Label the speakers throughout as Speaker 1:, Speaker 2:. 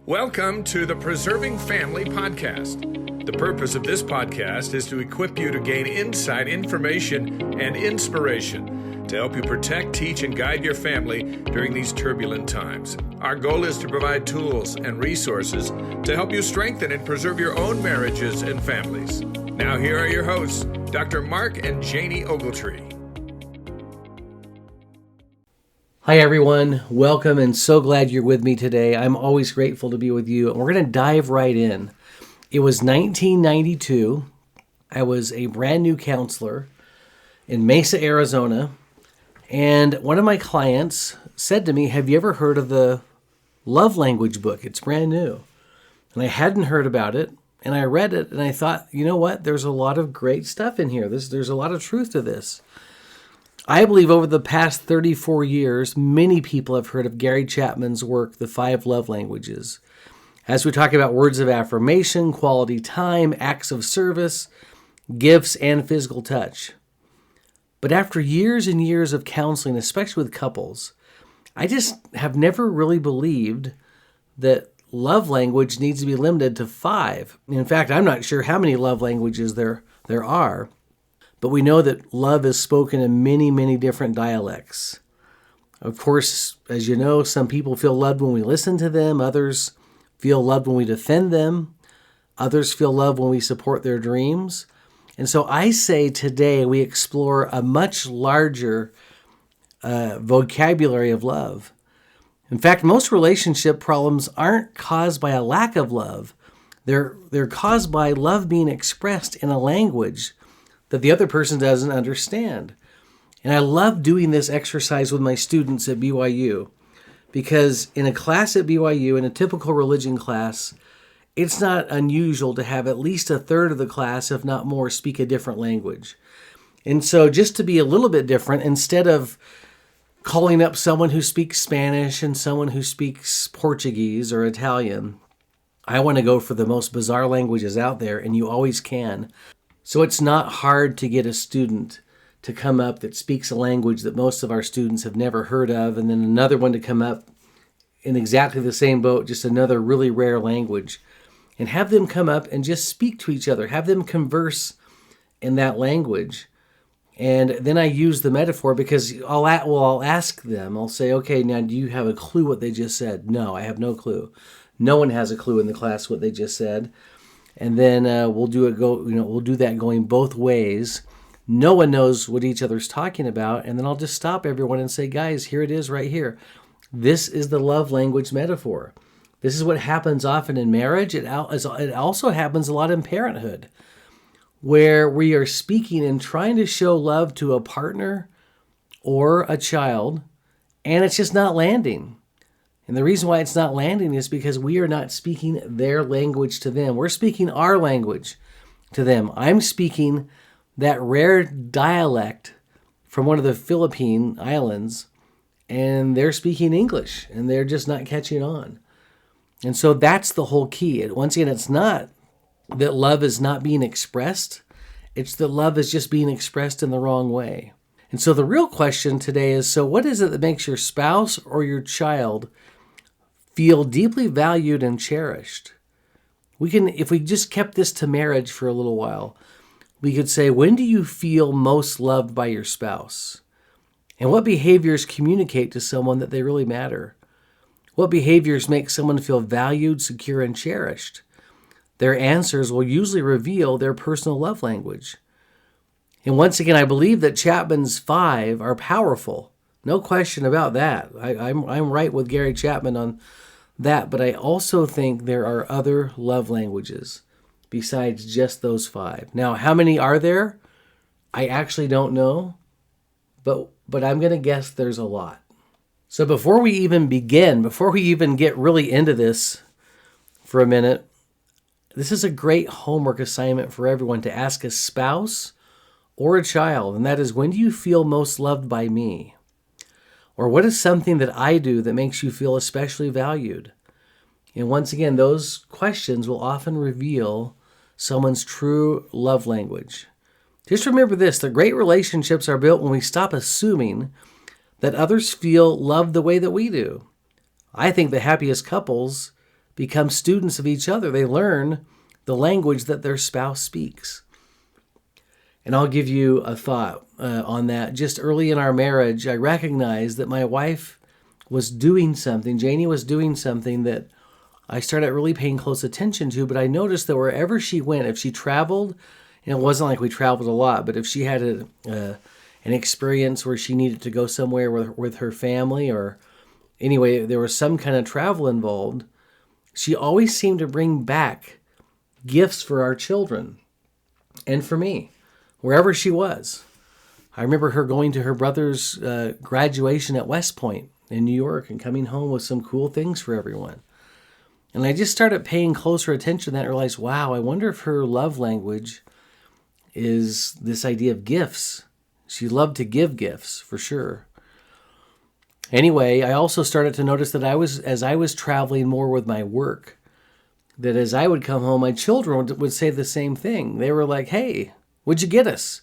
Speaker 1: Welcome to the Preserving Family Podcast. The purpose of this podcast is to equip you to gain insight, information, and inspiration to help you protect, teach, and guide your family during these turbulent times. Our goal is to provide tools and resources to help you strengthen and preserve your own marriages and families. Now here are your hosts, Dr. Mark and Janie Ogletree.
Speaker 2: Hi everyone, welcome and so glad you're with me today. I'm always grateful to be with you, and we're going to dive right in. It was 1992. I was a brand new counselor in Mesa, Arizona, and one of my clients said to me, "Have you ever heard of the love language book? It's brand new." And I hadn't heard about it, and I read it, and I thought, you know what? There's a lot of great stuff in here. There's a lot of truth to this. I believe over the past 34 years, many people have heard of Gary Chapman's work, The 5 Love Languages. As we talk about words of affirmation, quality time, acts of service, gifts, and physical touch. But after years and years of counseling, especially with couples, I just have never really believed that love language needs to be limited to 5. In fact, I'm not sure how many love languages there are. But we know that love is spoken in many, many different dialects. Of course, as you know, some people feel loved when we listen to them. Others feel loved when we defend them. Others feel loved when we support their dreams. And so I say today we explore a much larger vocabulary of love. In fact, most relationship problems aren't caused by a lack of love. They're caused by love being expressed in a language that the other person doesn't understand. And I love doing this exercise with my students at BYU because in a class at BYU, in a typical religion class, it's not unusual to have at least a third of the class, if not more, speak a different language. And so just to be a little bit different, instead of calling up someone who speaks Spanish and someone who speaks Portuguese or Italian, I want to go for the most bizarre languages out there, and you always can. So it's not hard to get a student to come up that speaks a language that most of our students have never heard of, and then another one to come up in exactly the same boat, just another really rare language, and have them come up and just speak to each other, have them converse in that language. And then I use the metaphor because I'll ask them, I'll say, okay, now do you have a clue what they just said? No, I have no clue. No one has a clue in the class what they just said. And then we'll do that going both ways. No one knows what each other's talking about, and then I'll just stop everyone and say, guys, here it is right here. This is the love language metaphor. This is what happens often in marriage. It also happens a lot in parenthood, where we are speaking and trying to show love to a partner or a child, and it's just not landing. And the reason why it's not landing is because we are not speaking their language to them. We're speaking our language to them. I'm speaking that rare dialect from one of the Philippine islands, and they're speaking English, and they're just not catching on. And so that's the whole key. Once again, it's not that love is not being expressed. It's that love is just being expressed in the wrong way. And so the real question today is, so what is it that makes your spouse or your child feel deeply valued and cherished? If we just kept this to marriage for a little while, we could say, when do you feel most loved by your spouse? And what behaviors communicate to someone that they really matter? What behaviors make someone feel valued, secure, and cherished? Their answers will usually reveal their personal love language. And once again, I believe that Chapman's 5 are powerful. No question about that. I'm right with Gary Chapman on that, but I also think there are other love languages besides just those 5. Now, how many are there? I actually don't know, but I'm going to guess there's a lot. So before we even get really into this for a minute, this is a great homework assignment for everyone to ask a spouse or a child, and that is, when do you feel most loved by me? Or what is something that I do that makes you feel especially valued? And once again, those questions will often reveal someone's true love language. Just remember this, the great relationships are built when we stop assuming that others feel loved the way that we do. I think the happiest couples become students of each other. They learn the language that their spouse speaks. And I'll give you a thought on that. Just early in our marriage, I recognized that my wife was doing something, Janie was doing something that I started really paying close attention to, but I noticed that wherever she went, if she traveled, and it wasn't like we traveled a lot, but if she had an experience where she needed to go somewhere with her family, or anyway, there was some kind of travel involved, she always seemed to bring back gifts for our children and for me, wherever she was. I remember her going to her brother's graduation at West Point in New York and coming home with some cool things for everyone. And I just started paying closer attention to that and realized, wow, I wonder if her love language is this idea of gifts. She loved to give gifts, for sure. Anyway, I also started to notice that as I was traveling more with my work, that as I would come home, my children would say the same thing. They were like, hey, what'd you get us?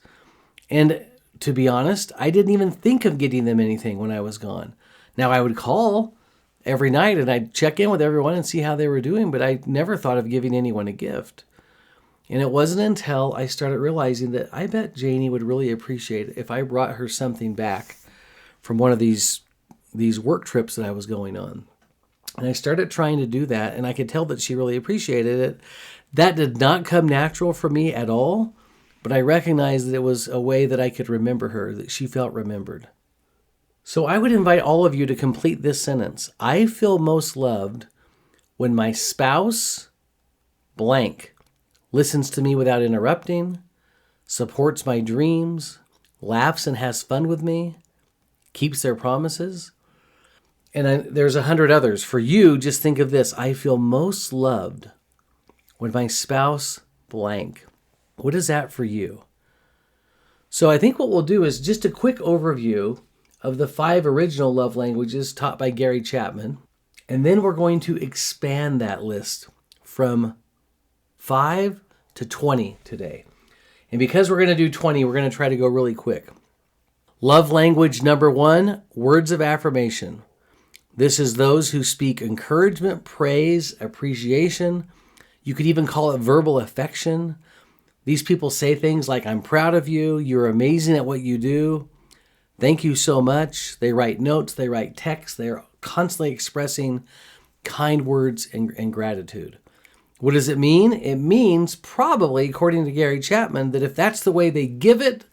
Speaker 2: And to be honest, I didn't even think of getting them anything when I was gone. Now, I would call every night and I'd check in with everyone and see how they were doing, but I never thought of giving anyone a gift. And it wasn't until I started realizing that I bet Janie would really appreciate it if I brought her something back from one of these work trips that I was going on. And I started trying to do that, and I could tell that she really appreciated it. That did not come natural for me at all, but I recognized that it was a way that I could remember her, that she felt remembered. So I would invite all of you to complete this sentence. I feel most loved when my spouse, blank, listens to me without interrupting, supports my dreams, laughs and has fun with me, keeps their promises. And there's 100 others. For you, just think of this. I feel most loved when my spouse, blank. What is that for you? So I think what we'll do is just a quick overview of the 5 original love languages taught by Gary Chapman. And then we're going to expand that list from 5 to 20 today. And because we're going to do 20, we're going to try to go really quick. Love language number 1, words of affirmation. This is those who speak encouragement, praise, appreciation. You could even call it verbal affection. These people say things like, I'm proud of you, you're amazing at what you do, thank you so much. They write notes, they write texts, they're constantly expressing kind words and gratitude. What does it mean? It means probably, according to Gary Chapman, that if that's the way they give it,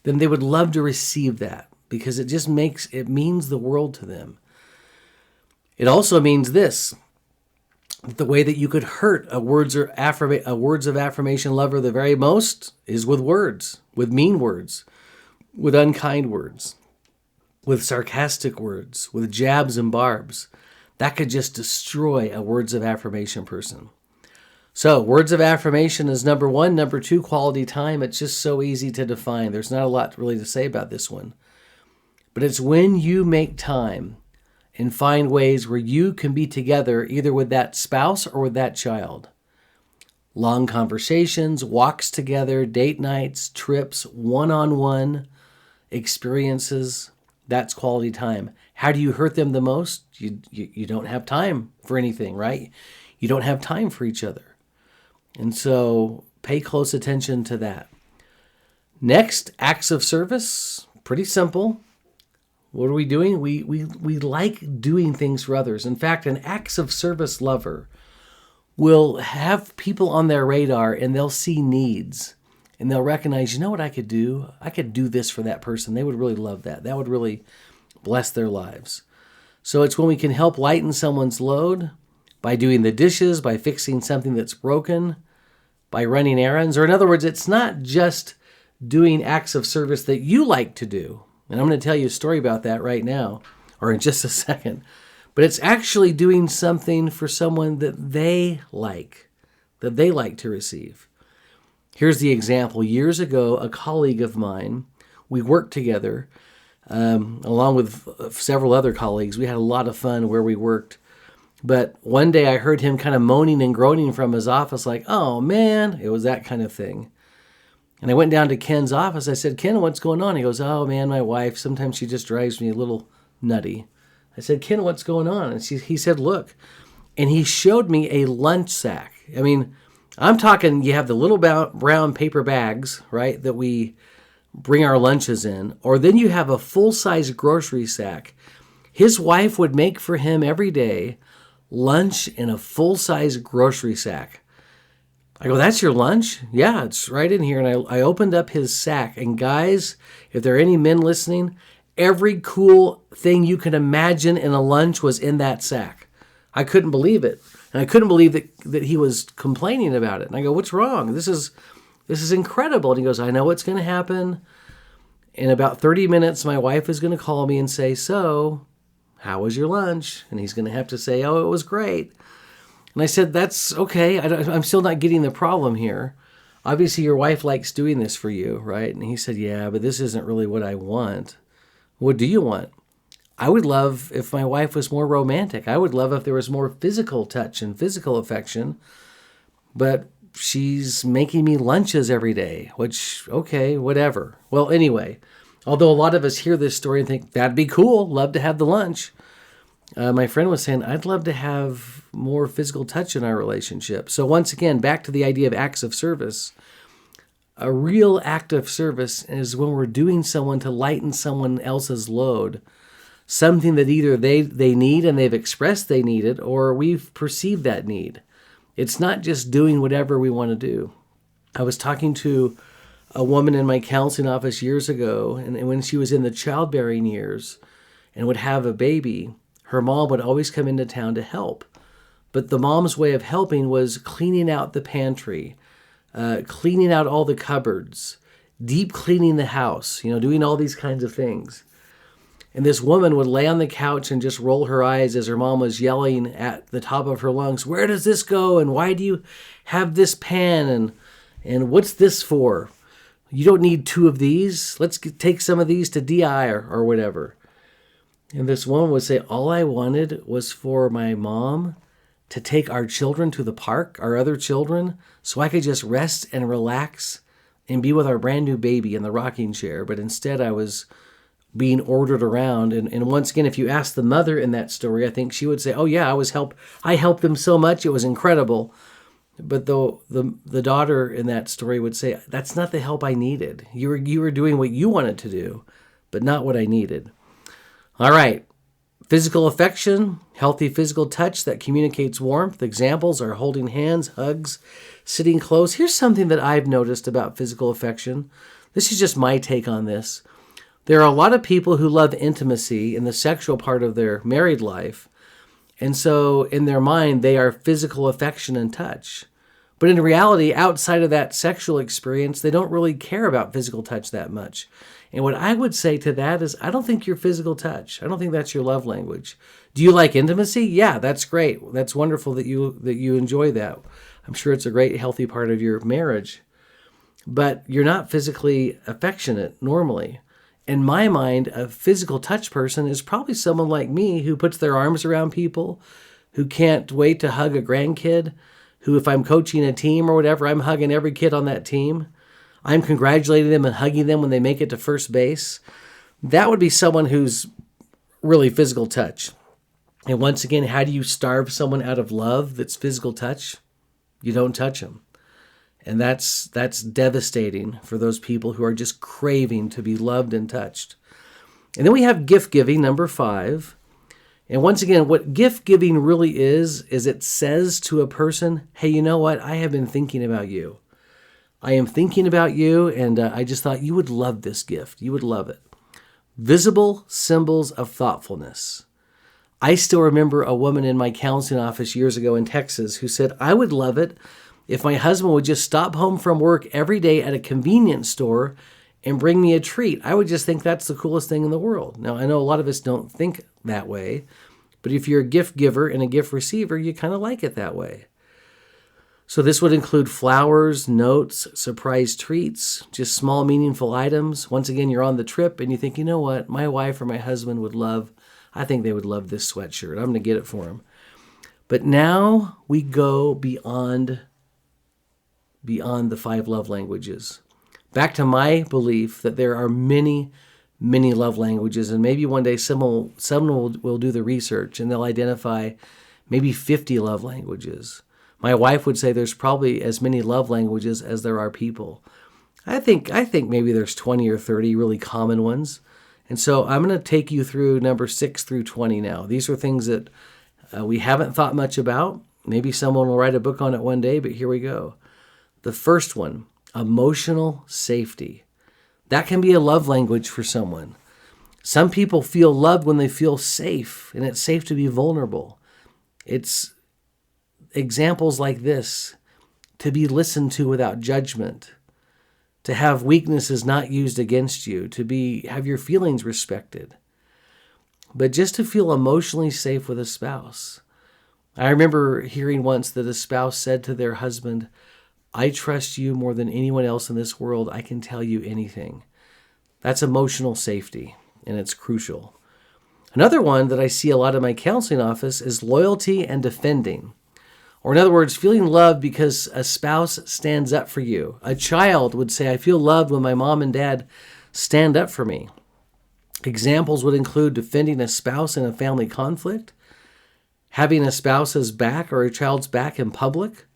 Speaker 2: then they would love to receive that because it means the world to them. It also means this, the way that you could hurt a words of affirmation lover the very most is with words, with mean words, with unkind words, with sarcastic words, with jabs and barbs. That could just destroy a words of affirmation person. So words of affirmation is number 1. Number 2, quality time. It's just so easy to define. There's not a lot really to say about this one. But it's when you make time and find ways where you can be together either with that spouse or with that child. Long conversations, walks together, date nights, trips, one-on-one experiences. That's quality time. How do you hurt them the most? You don't have time for anything, right? You don't have time for each other. And so pay close attention to that. Next, acts of service. Pretty simple. What are we doing? We like doing things for others. In fact, an acts of service lover will have people on their radar and they'll see needs and they'll recognize, you know what I could do? I could do this for that person. They would really love that. That would really bless their lives. So it's when we can help lighten someone's load by doing the dishes, by fixing something that's broken, by running errands. Or in other words, it's not just doing acts of service that you like to do. And I'm going to tell you a story about that right now, or in just a second. But it's actually doing something for someone that they like to receive. Here's the example. Years ago, a colleague of mine, we worked together, along with several other colleagues. We had a lot of fun where we worked. But one day I heard him kind of moaning and groaning from his office like, oh man, it was that kind of thing. And I went down to Ken's office. I said, Ken, what's going on? He goes, oh man, my wife, sometimes she just drives me a little nutty. I said, Ken, what's going on? And he said, look, and he showed me a lunch sack. I mean, I'm talking, you have the little brown paper bags, right, that we bring our lunches in, or then you have a full-size grocery sack. His wife would make for him every day lunch in a full-size grocery sack. I go, that's your lunch? Yeah, it's right in here. And I opened up his sack. And guys, if there are any men listening, every cool thing you can imagine in a lunch was in that sack. I couldn't believe it. And I couldn't believe that he was complaining about it. And I go, what's wrong? This is incredible. And he goes, I know what's going to happen. In about 30 minutes, my wife is going to call me and say, so, how was your lunch? And he's going to have to say, oh, it was great. And I said, that's okay. I'm still not getting the problem here. Obviously, your wife likes doing this for you, right? And he said, yeah, but this isn't really what I want. What do you want? I would love if my wife was more romantic. I would love if there was more physical touch and physical affection. But she's making me lunches every day, which, okay, whatever. Well, anyway, although a lot of us hear this story and think, that'd be cool, love to have the lunch. My friend was saying, I'd love to have more physical touch in our relationship. So once again, back to the idea of acts of service. A real act of service is when we're doing someone to lighten someone else's load. Something that either they need and they've expressed they need it, or we've perceived that need. It's not just doing whatever we want to do. I was talking to a woman in my counseling office years ago, and when she was in the childbearing years and would have a baby, her mom would always come into town to help. But the mom's way of helping was cleaning out the pantry, cleaning out all the cupboards, deep cleaning the house, doing all these kinds of things. And this woman would lay on the couch and just roll her eyes as her mom was yelling at the top of her lungs, where does this go? And why do you have this pan? And what's this for? You don't need 2 of these. Let's take some of these to DI or whatever. And this woman would say, all I wanted was for my mom to take our children to the park, our other children, so I could just rest and relax and be with our brand new baby in the rocking chair. But instead I was being ordered around. And once again, if you ask the mother in that story, I think she would say, oh yeah, I helped them so much. It was incredible. But the daughter in that story would say, that's not the help I needed. You were doing what you wanted to do, but not what I needed. All right. Physical affection, healthy physical touch that communicates warmth. Examples are holding hands, hugs, sitting close. Here's something that I've noticed about physical affection. This is just my take on this. There are a lot of people who love intimacy in the sexual part of their married life. And so in their mind, they are physical affection and touch. But in reality, outside of that sexual experience, they don't really care about physical touch that much. And what I would say to that is, I don't think you're physical touch. I don't think that's your love language. Do you like intimacy? Yeah, that's great. That's wonderful that you enjoy that. I'm sure it's a great, healthy part of your marriage. But you're not physically affectionate normally. In my mind, a physical touch person is probably someone like me who puts their arms around people, who can't wait to hug a grandkid, who if I'm coaching a team or whatever, I'm hugging every kid on that team. I'm congratulating them and hugging them when they make it to first base. That would be someone who's really physical touch. And once again, how do you starve someone out of love that's physical touch? You don't touch them. And that's devastating for those people who are just craving to be loved and touched. And then we have gift giving, number 5. And once again, what gift giving really is it says to a person, hey, you know what? I have been thinking about you. I am thinking about you, and I just thought you would love this gift. You would love it. Visible symbols of thoughtfulness. I still remember a woman in my counseling office years ago in Texas who said, I would love it if my husband would just stop home from work every day at a convenience store and bring me a treat. I would just think that's the coolest thing in the world. Now, I know a lot of us don't think that way, but if you're a gift giver and a gift receiver, you kind of like it that way. So this would include flowers, notes, surprise treats, just small, meaningful items. Once again, you're on the trip and you think, you know what, my wife or my husband would love, I think they would love this sweatshirt. I'm going to get it for them. But now we go beyond the 5 love languages. Back to my belief that there are many, many love languages, and maybe one day someone will do the research and they'll identify maybe 50 love languages. My wife would say there's probably as many love languages as there are people. I think maybe there's 20 or 30 really common ones. And so I'm going to take you through number 6 through 20 now. These are things that we haven't thought much about. Maybe someone will write a book on it one day, but here we go. The first one, emotional safety. That can be a love language for someone. Some people feel loved when they feel safe, and it's safe to be vulnerable. It's examples like this: to be listened to without judgment, to have weaknesses not used against you, to have your feelings respected, but just to feel emotionally safe with a spouse. I remember hearing once that a spouse said to their husband, "I trust you more than anyone else in this world. I can tell you anything." That's emotional safety, and it's crucial. Another one that I see a lot in my counseling office is loyalty and defending. Or in other words, feeling loved because a spouse stands up for you. A child would say, "I feel loved when my mom and dad stand up for me." Examples would include defending a spouse in a family conflict, having a spouse's back or a child's back in public,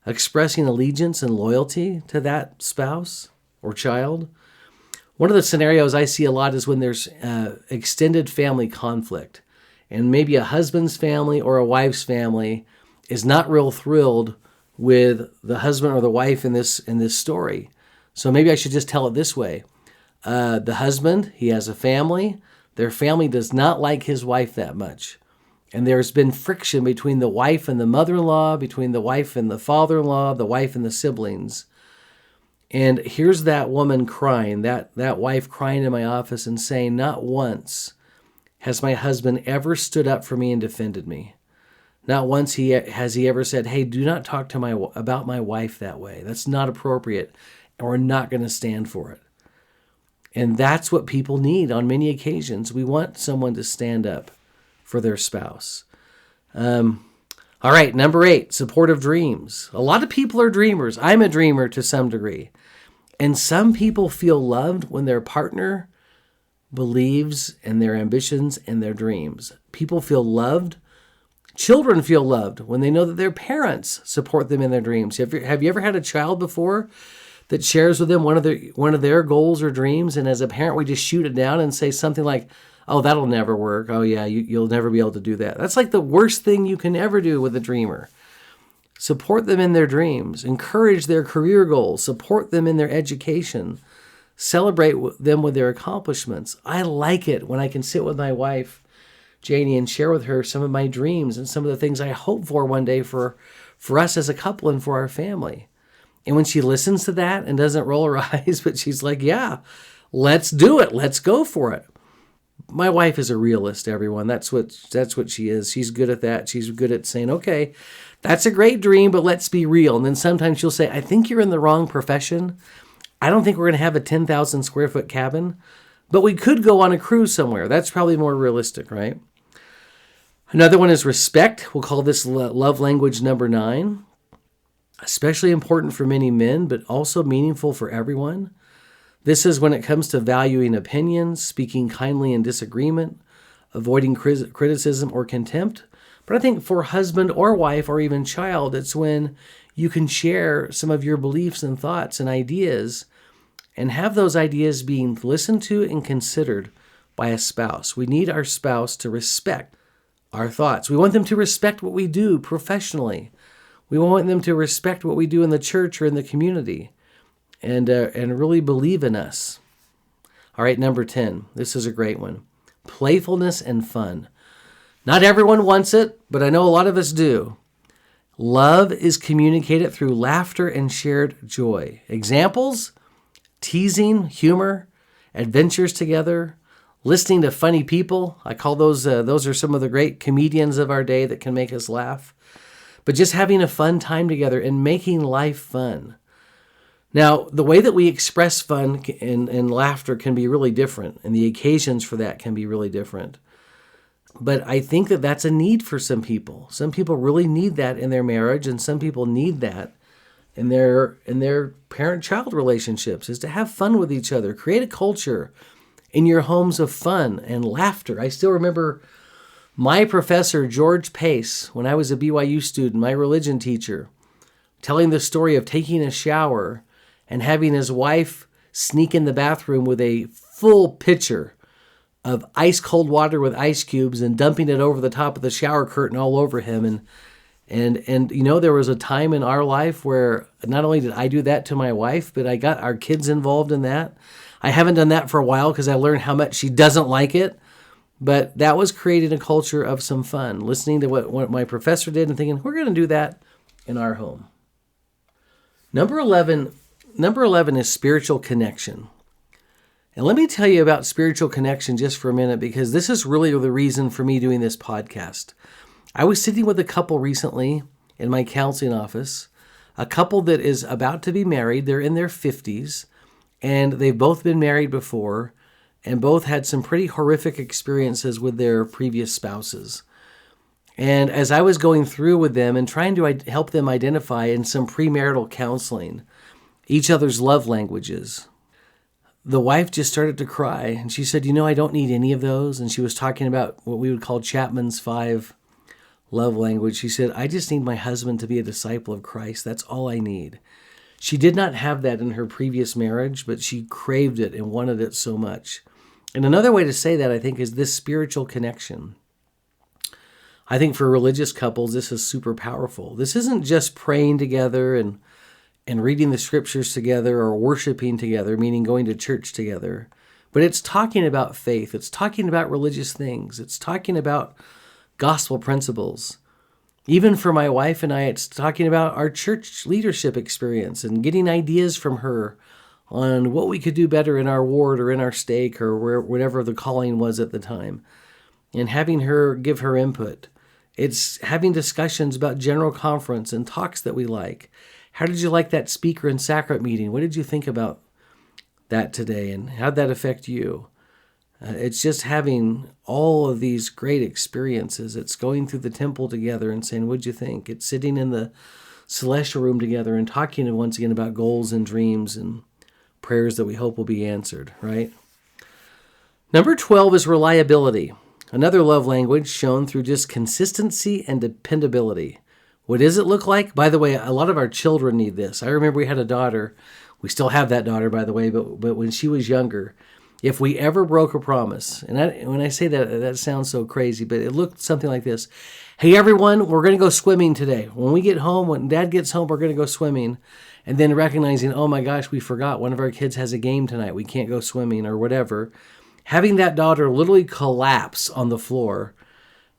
Speaker 2: expressing allegiance and loyalty to that spouse or child. One of the scenarios I see a lot is when there's extended family conflict, and maybe a husband's family or a wife's family is not real thrilled with the husband or the wife in this story. So maybe I should just tell it this way. The husband, he has a family. Their family does not like his wife that much. And there's been friction between the wife and the mother-in-law, between the wife and the father-in-law, the wife and the siblings. And here's that woman crying, that wife crying in my office and saying, "Not once has my husband ever stood up for me and defended me. Not once has he ever said, 'Hey, do not talk to about my wife that way. That's not appropriate, and we're not going to stand for it.'" And that's what people need on many occasions. We want someone to stand up for their spouse. All right, number 8, supportive dreams. A lot of people are dreamers. I'm a dreamer to some degree. And some people feel loved when their partner believes in their ambitions and their dreams. People feel loved. Children feel loved when they know that their parents support them in their dreams. Have you ever had a child before that shares with them one of their goals or dreams, and as a parent we just shoot it down and say something like, "Oh, that'll never work. Oh yeah, you'll never be able to do that." That's like the worst thing you can ever do with a dreamer. Support them in their dreams. Encourage their career goals. Support them in their education. Celebrate them with their accomplishments. I like it when I can sit with my wife, Janie, and share with her some of my dreams and some of the things I hope for one day for us as a couple and for our family. And when she listens to that and doesn't roll her eyes, but she's like, "Yeah, let's do it. Let's go for it." My wife is a realist, everyone. That's what she is. She's good at that. She's good at saying, "Okay, that's a great dream, but let's be real." And then sometimes she'll say, "I think you're in the wrong profession. I don't think we're going to have a 10,000 square foot cabin, but we could go on a cruise somewhere." That's probably more realistic, right? Another one is respect. We'll call this love language number 9. Especially important for many men, but also meaningful for everyone. This is when it comes to valuing opinions, speaking kindly in disagreement, avoiding criticism or contempt. But I think for husband or wife or even child, it's when you can share some of your beliefs and thoughts and ideas and have those ideas being listened to and considered by a spouse. We need our spouse to respect our thoughts. We want them to respect what we do professionally. We want them to respect what we do in the church or in the community and really believe in us. All right, number 10. This is a great one. Playfulness and fun. Not everyone wants it, but I know a lot of us do. Love is communicated through laughter and shared joy. Examples: teasing, humor, adventures together, listening to funny people. I call those are some of the great comedians of our day that can make us laugh. But just having a fun time together and making life fun. Now, the way that we express fun and laughter can be really different, and the occasions for that can be really different. But I think that that's a need for some people. Some people really need that in their marriage, and some people need that in their parent-child relationships, is to have fun with each other. Create a culture in your homes of fun and laughter. I still remember My professor, George Pace, when I was a BYU student, my religion teacher, telling the story of taking a shower and having his wife sneak in the bathroom with a full pitcher of ice cold water with ice cubes and dumping it over the top of the shower curtain all over him. And there was a time in our life where not only did I do that to my wife, but I got our kids involved in that. I haven't done that for a while because I learned how much she doesn't like it. But that was creating a culture of some fun, listening to what my professor did and thinking, we're going to do that in our home. Number 11 is spiritual connection. And let me tell you about spiritual connection just for a minute, because this is really the reason for me doing this podcast. I was sitting with a couple recently in my counseling office, a couple that is about to be married. They're in their 50s, and they've both been married before, and both had some pretty horrific experiences with their previous spouses. And as I was going through with them and trying to help them identify in some premarital counseling each other's love languages, the wife just started to cry. And she said, I don't need any of those. And she was talking about what we would call Chapman's 5 love language. She said, I just need my husband to be a disciple of Christ. That's all I need. She did not have that in her previous marriage, but she craved it and wanted it so much. And another way to say that, I think, is this spiritual connection. I think for religious couples, this is super powerful. This isn't just praying together and reading the scriptures together or worshiping together, meaning going to church together, but it's talking about faith. It's talking about religious things. It's talking about gospel principles. Even for my wife and I, it's talking about our church leadership experience and getting ideas from her on what we could do better in our ward or in our stake or whatever the calling was at the time, and having her give her input. It's having discussions about general conference and talks that we like. How did you like that speaker and sacrament meeting? What did you think about that today, and how did that affect you? It's just having all of these great experiences. It's going through the temple together and saying, what'd you think? It's sitting in the celestial room together and talking once again about goals and dreams and prayers that we hope will be answered, right? Number 12 is reliability. Another love language shown through just consistency and dependability. What does it look like? By the way, a lot of our children need this. I remember we had a daughter. We still have that daughter, by the way, but when she was younger, if we ever broke a promise, and when I say that, that sounds so crazy, but it looked something like this. Hey, everyone, we're going to go swimming today. When we get home, when Dad gets home, we're going to go swimming. And then recognizing, oh my gosh, we forgot one of our kids has a game tonight. We can't go swimming or whatever. Having that daughter literally collapse on the floor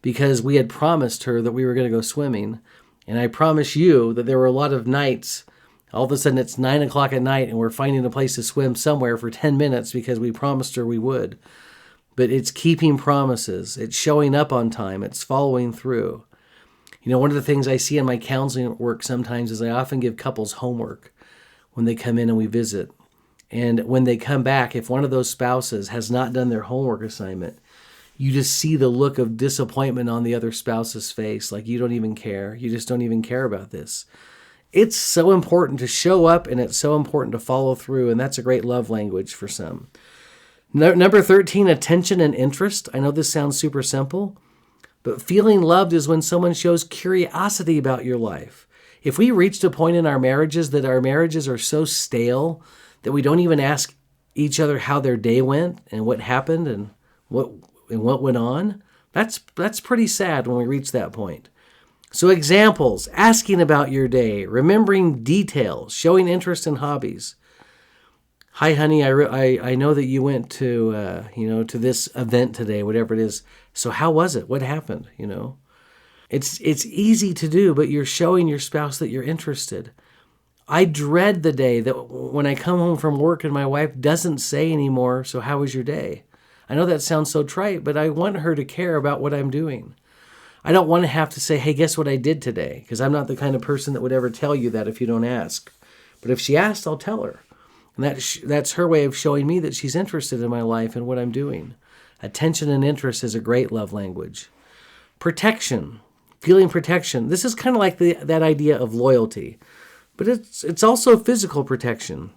Speaker 2: because we had promised her that we were going to go swimming. And I promise you that there were a lot of nights, all of a sudden it's 9 o'clock at night and we're finding a place to swim somewhere for 10 minutes because we promised her we would. But it's keeping promises. It's showing up on time. It's following through. One of the things I see in my counseling work sometimes is I often give couples homework when they come in and we visit. And when they come back, if one of those spouses has not done their homework assignment, you just see the look of disappointment on the other spouse's face, like you don't even care. You just don't even care about this. It's so important to show up, and it's so important to follow through, and that's a great love language for some. Number 13, attention and interest. I know this sounds super simple, but feeling loved is when someone shows curiosity about your life. If we reached a point in our marriages that our marriages are so stale that we don't even ask each other how their day went and what happened and what went on, that's pretty sad when we reach that point. So examples, asking about your day, remembering details, showing interest in hobbies. Hi, honey, I know that you went to to this event today, whatever it is. So how was it? What happened? It's easy to do, but you're showing your spouse that you're interested. I dread the day that when I come home from work and my wife doesn't say anymore, so how was your day? I know that sounds so trite, but I want her to care about what I'm doing. I don't want to have to say, hey, guess what I did today? Because I'm not the kind of person that would ever tell you that if you don't ask. But if she asks, I'll tell her. And that's her way of showing me that she's interested in my life and what I'm doing. Attention and interest is a great love language. Protection, feeling protection. This is kind of like that idea of loyalty. But it's also physical protection.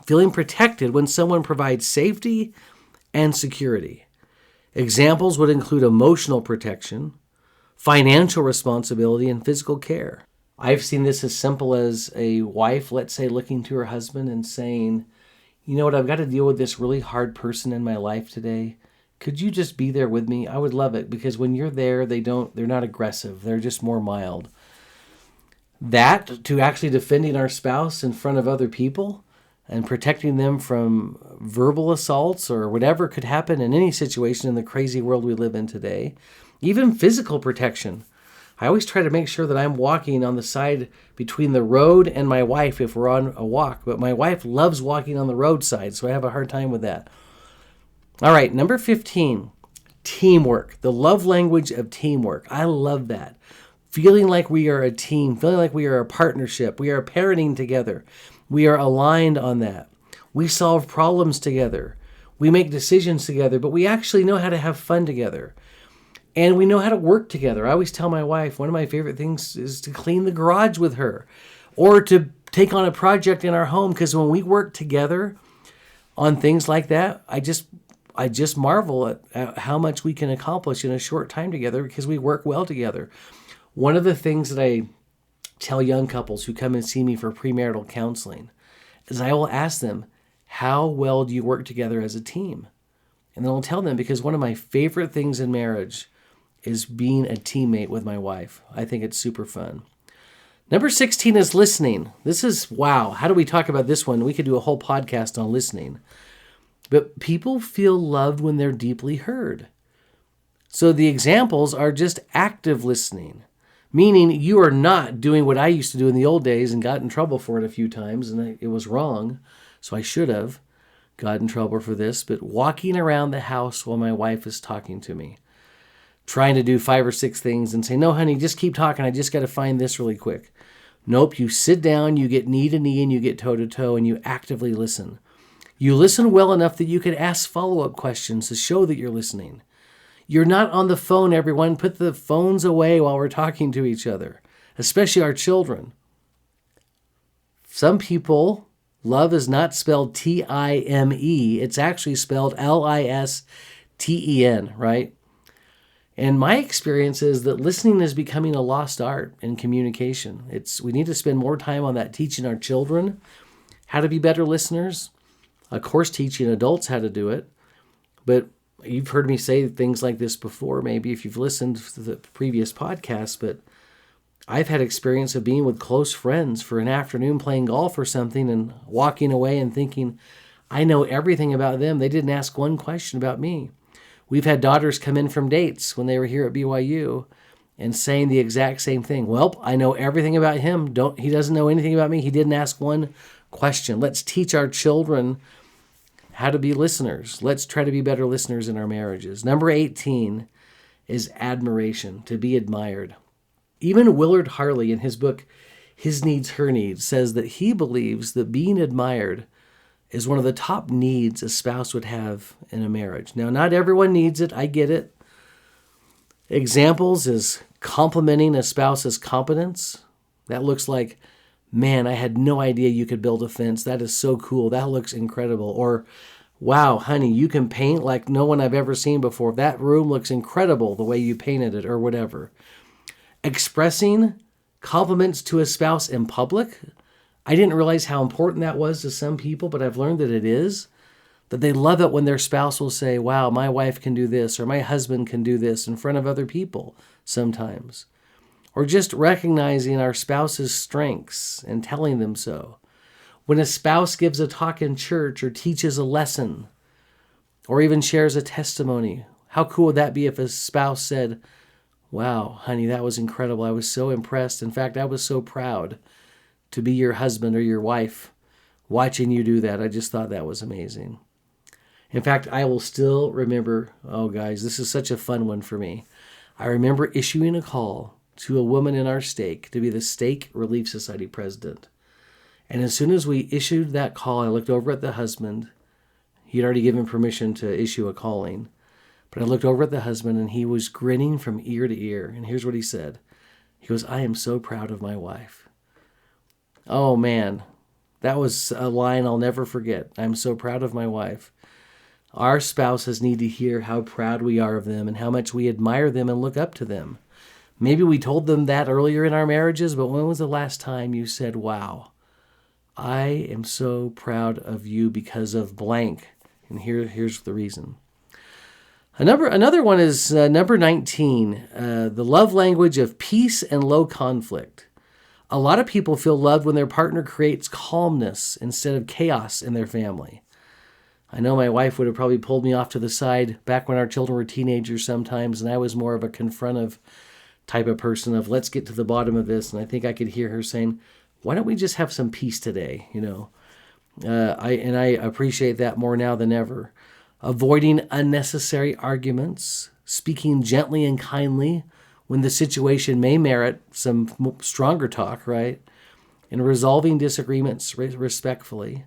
Speaker 2: Feeling protected when someone provides safety and security. Examples would include emotional protection, financial responsibility, and physical care. I've seen this as simple as a wife, let's say, looking to her husband and saying, you know what, I've got to deal with this really hard person in my life today. Could you just be there with me? I would love it, because when you're there, they're not aggressive. They're just more mild. That, to actually defending our spouse in front of other people and protecting them from verbal assaults or whatever could happen in any situation in the crazy world we live in today. Even physical protection. I always try to make sure that I'm walking on the side between the road and my wife if we're on a walk. But my wife loves walking on the roadside, so I have a hard time with that. All right, number 15, teamwork. The love language of teamwork. I love that. Feeling like we are a team, feeling like we are a partnership. We are parenting together. We are aligned on that. We solve problems together. We make decisions together, but we actually know how to have fun together. And we know how to work together. I always tell my wife, one of my favorite things is to clean the garage with her or to take on a project in our home, because when we work together on things like that, I just marvel at how much we can accomplish in a short time together because we work well together. One of the things that I tell young couples who come and see me for premarital counseling is I will ask them, how well do you work together as a team? And then I'll tell them, because one of my favorite things in marriage is being a teammate with my wife. I think it's super fun. Number 16 is listening. This is, wow, how do we talk about this one? We could do a whole podcast on listening. But people feel loved when they're deeply heard. So the examples are just active listening, meaning you are not doing what I used to do in the old days and got in trouble for it a few times, and it was wrong, so I should have got in trouble for this, but walking around the house while my wife is talking to me, trying to do 5 or 6 things and say, no, honey, just keep talking. I just got to find this really quick. Nope, you sit down, you get knee to knee, and you get toe to toe, and you actively listen. You listen well enough that you could ask follow-up questions to show that you're listening. You're not on the phone, everyone. Put the phones away while we're talking to each other, especially our children. Some people, love is not spelled T-I-M-E. It's actually spelled L-I-S-T-E-N, right? And my experience is that listening is becoming a lost art in communication. We need to spend more time on that, teaching our children how to be better listeners. Of course, teaching adults how to do it. But you've heard me say things like this before, maybe if you've listened to the previous podcast, but I've had experience of being with close friends for an afternoon playing golf or something and walking away and thinking, I know everything about them. They didn't ask one question about me. We've had daughters come in from dates when they were here at BYU and saying the exact same thing. Well, I know everything about him. He doesn't know anything about me. He didn't ask one question. Let's teach our children how to be listeners. Let's try to be better listeners in our marriages. Number 18 is admiration, to be admired. Even Willard Harley, in his book, His Needs, Her Needs, says that he believes that being admired is one of the top needs a spouse would have in a marriage. Now, not everyone needs it. I get it. Examples is complimenting a spouse's competence. That looks like, man, I had no idea you could build a fence. That is so cool. That looks incredible. Or, wow, honey, you can paint like no one I've ever seen before. That room looks incredible the way you painted it, or whatever. Expressing compliments to a spouse in public. I didn't realize how important that was to some people, but I've learned that it is. That they love it when their spouse will say, wow, my wife can do this, or my husband can do this in front of other people sometimes. Or just recognizing our spouse's strengths and telling them so. When a spouse gives a talk in church or teaches a lesson, or even shares a testimony, how cool would that be if a spouse said, wow, honey, that was incredible. I was so impressed. In fact, I was so proud to be your husband or your wife watching you do that. I just thought that was amazing. In fact, I will still remember, oh guys, this is such a fun one for me. I remember issuing a call to a woman in our stake to be the Stake Relief Society president. And as soon as we issued that call, I looked over at the husband. He'd already given permission to issue a calling. But I looked over at the husband and he was grinning from ear to ear. And here's what he said. He goes, I am so proud of my wife. Oh man, that was a line I'll never forget. I'm so proud of my wife. Our spouses need to hear how proud we are of them and how much we admire them and look up to them. Maybe we told them that earlier in our marriages, but when was the last time you said, wow, I am so proud of you because of blank? And here's the reason. Another one is number 19, the love language of peace and low conflict. A lot of people feel loved when their partner creates calmness instead of chaos in their family. I know my wife would have probably pulled me off to the side back when our children were teenagers sometimes, and I was more of a confrontive type of person of let's get to the bottom of this. And I think I could hear her saying, why don't we just have some peace today? I appreciate that more now than ever. Avoiding unnecessary arguments, speaking gently and kindly when the situation may merit some stronger talk, right? And resolving disagreements respectfully.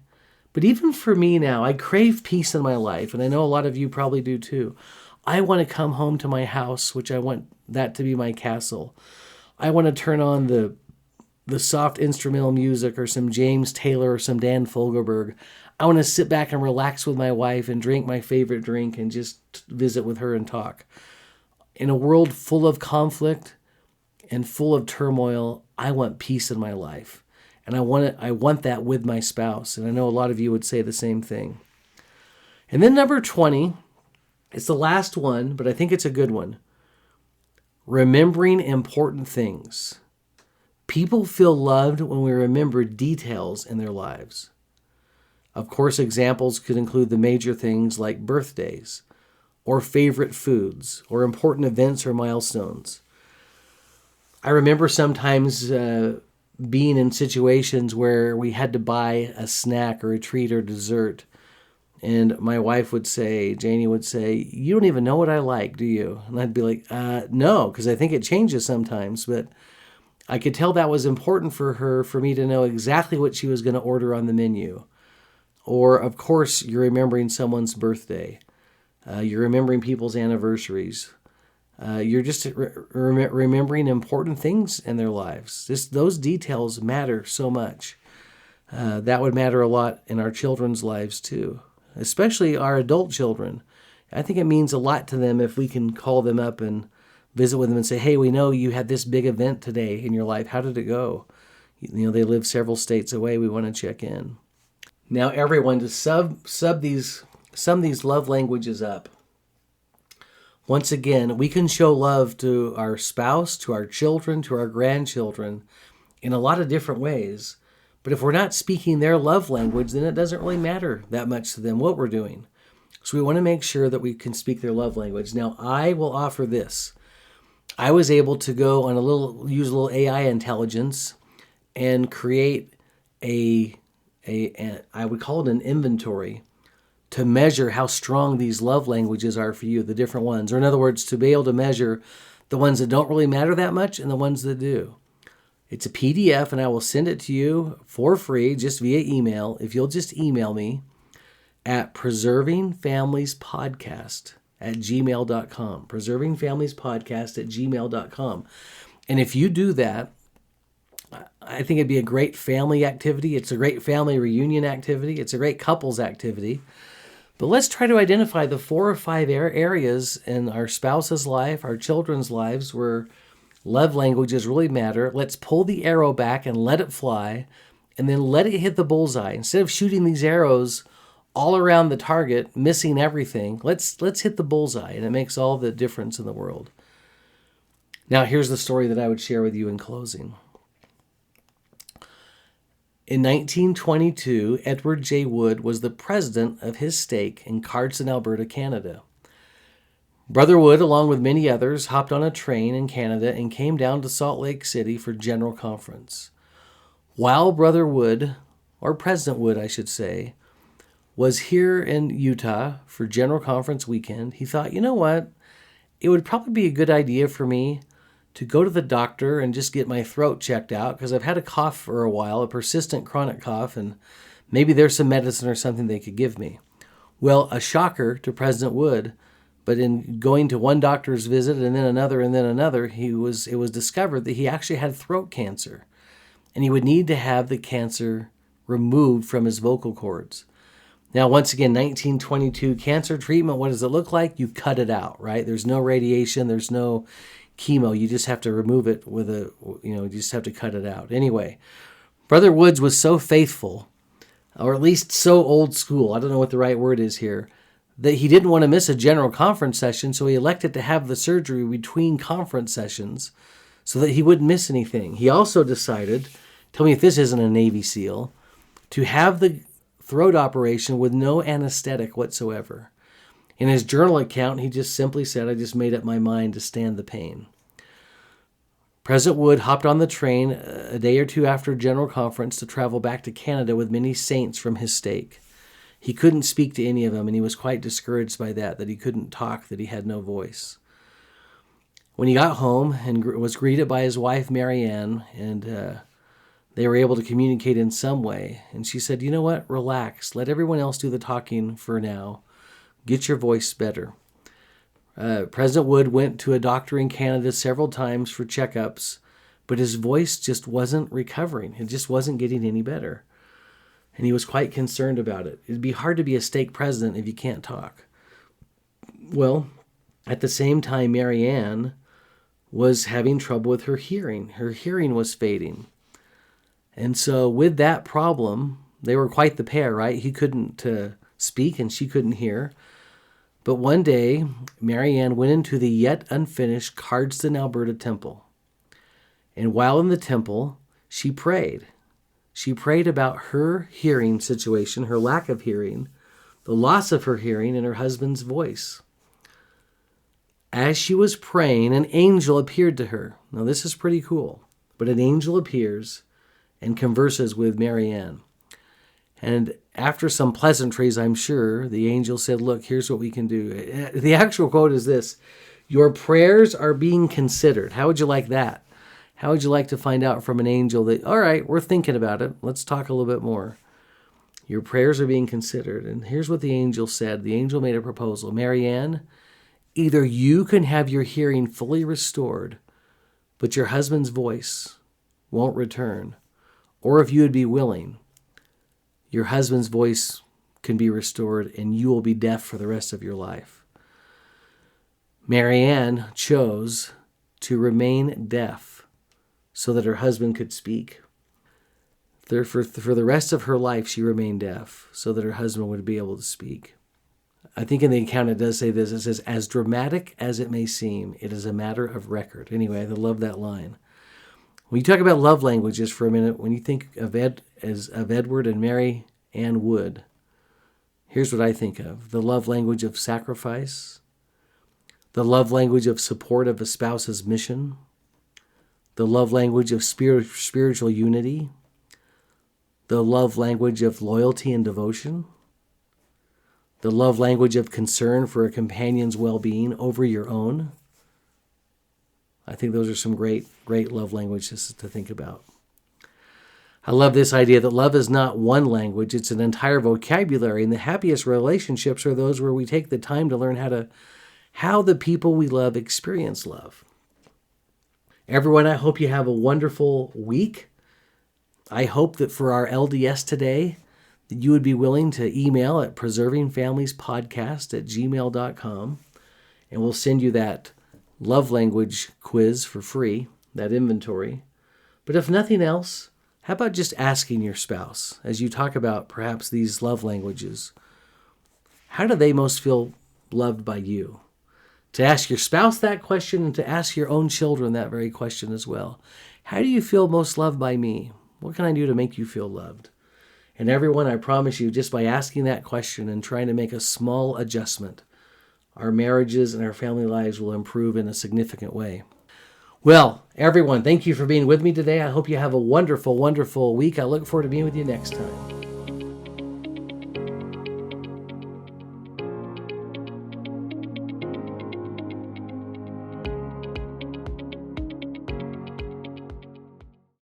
Speaker 2: But even for me now, I crave peace in my life, and I know a lot of you probably do too. I want to come home to my house, which I want that to be my castle. I want to turn on the soft instrumental music or some James Taylor or some Dan Fogelberg. I want to sit back and relax with my wife and drink my favorite drink and just visit with her and talk. In a world full of conflict and full of turmoil, I want peace in my life. And I want that with my spouse. And I know a lot of you would say the same thing. And then number 20, it's the last one, but I think it's a good one. Remembering important things. People feel loved when we remember details in their lives. Of course, examples could include the major things like birthdays, or favorite foods, or important events or milestones. I remember sometimes being in situations where we had to buy a snack or a treat or dessert. And my wife would say, Janie would say, you don't even know what I like, do you? And I'd be like, no, because I think it changes sometimes. But I could tell that was important for her, for me to know exactly what she was going to order on the menu. Or, of course, you're remembering someone's birthday. You're remembering people's anniversaries. You're just remembering important things in their lives. Those details matter so much. That would matter a lot in our children's lives too, especially our adult children. I think it means a lot to them if we can call them up and visit with them and say, hey, we know you had this big event today in your life. How did it go? They live several states away. We want to check in. Now, everyone, to sum these love languages up. Once again, we can show love to our spouse, to our children, to our grandchildren in a lot of different ways. But if we're not speaking their love language, then it doesn't really matter that much to them what we're doing. So we want to make sure that we can speak their love language. Now, I will offer this. I was able to go on use a little AI intelligence and create I would call it an inventory to measure how strong these love languages are for you, the different ones. Or in other words, to be able to measure the ones that don't really matter that much and the ones that do. It's a PDF, and I will send it to you for free, just via email. If you'll just email me at preservingfamiliespodcast@gmail.com. preservingfamiliespodcast@gmail.com. And if you do that, I think it'd be a great family activity. It's a great family reunion activity. It's a great couples activity. But let's try to identify the 4 or 5 areas in our spouse's life, our children's lives, where love languages really matter. Let's pull the arrow back and let it fly, and then let it hit the bullseye. Instead of shooting these arrows all around the target, missing everything, let's hit the bullseye, and it makes all the difference in the world. Now, here's the story that I would share with you in closing. In 1922, Edward J. Wood was the president of his stake in Cardston, Alberta, Canada. Brother Wood, along with many others, hopped on a train in Canada and came down to Salt Lake City for General Conference. While Brother Wood, or President Wood, I should say, was here in Utah for General Conference weekend, he thought, you know what? It would probably be a good idea for me to go to the doctor and just get my throat checked out, because I've had a cough for a while, a persistent chronic cough, and maybe there's some medicine or something they could give me. Well, a shocker to President Wood, but in going to one doctor's visit and then another, it was discovered that he actually had throat cancer, and he would need to have the cancer removed from his vocal cords. Now, once again, 1922 cancer treatment, what does it look like? You cut it out, right? There's no radiation, there's no chemo. You just have to remove it you just have to cut it out. Anyway, Brother Woods was so faithful, or at least so old school, I don't know what the right word is here, that he didn't want to miss a general conference session, so he elected to have the surgery between conference sessions so that he wouldn't miss anything. He also decided, tell me if this isn't a Navy SEAL, to have the throat operation with no anesthetic whatsoever. In his journal account, he just simply said, I just made up my mind to stand the pain. President Wood hopped on the train a day or two after General Conference to travel back to Canada with many saints from his stake. He couldn't speak to any of them, and he was quite discouraged by that he couldn't talk, that he had no voice. When he got home and was greeted by his wife, Mary Ann, and they were able to communicate in some way. And she said, you know what? Relax. Let everyone else do the talking for now. Get your voice better. President Wood went to a doctor in Canada several times for checkups, but his voice just wasn't recovering. It just wasn't getting any better. And he was quite concerned about it. It'd be hard to be a stake president if you can't talk. Well, at the same time, Mary Ann was having trouble with her hearing. Her hearing was fading. And so with that problem, they were quite the pair, right? He couldn't speak and she couldn't hear. But one day, Mary Ann went into the yet unfinished Cardston, Alberta temple. And while in the temple, she prayed. She prayed about her hearing situation, her lack of hearing, the loss of her hearing, and her husband's voice. As she was praying, an angel appeared to her. Now, this is pretty cool. But an angel appears and converses with Mary Ann. And after some pleasantries, I'm sure, the angel said, look, here's what we can do. The actual quote is this: your prayers are being considered. How would you like that? How would you like to find out from an angel that, all right, we're thinking about it. Let's talk a little bit more. Your prayers are being considered. And here's what the angel said. The angel made a proposal. Mary Ann, either you can have your hearing fully restored, but your husband's voice won't return. Or if you would be willing, your husband's voice can be restored and you will be deaf for the rest of your life. Mary Ann chose to remain deaf so that her husband could speak. For the rest of her life, she remained deaf so that her husband would be able to speak. I think in the account it does say this. It says, as dramatic as it may seem, it is a matter of record. Anyway, I love that line. When you talk about love languages for a minute, when you think of Edward and Mary Ann Wood, here's what I think of. The love language of sacrifice, the love language of support of a spouse's mission, the love language of spiritual unity, the love language of loyalty and devotion, the love language of concern for a companion's well-being over your own. I think those are some great love languages to think about. I love this idea that love is not one language, it's an entire vocabulary, and the happiest relationships are those where we take the time to learn how the people we love experience love. Everyone, I hope you have a wonderful week. I hope that for our LDS today, that you would be willing to email at preservingfamiliespodcast@gmail.com, and we'll send you that love language quiz for free, that inventory. But if nothing else, how about just asking your spouse, as you talk about perhaps these love languages, how do they most feel loved by you? To ask your spouse that question and to ask your own children that very question as well. How do you feel most loved by me? What can I do to make you feel loved? And everyone, I promise you, just by asking that question and trying to make a small adjustment, our marriages and our family lives will improve in a significant way. Well, everyone, thank you for being with me today. I hope you have a wonderful, wonderful week. I look forward to being with you next time.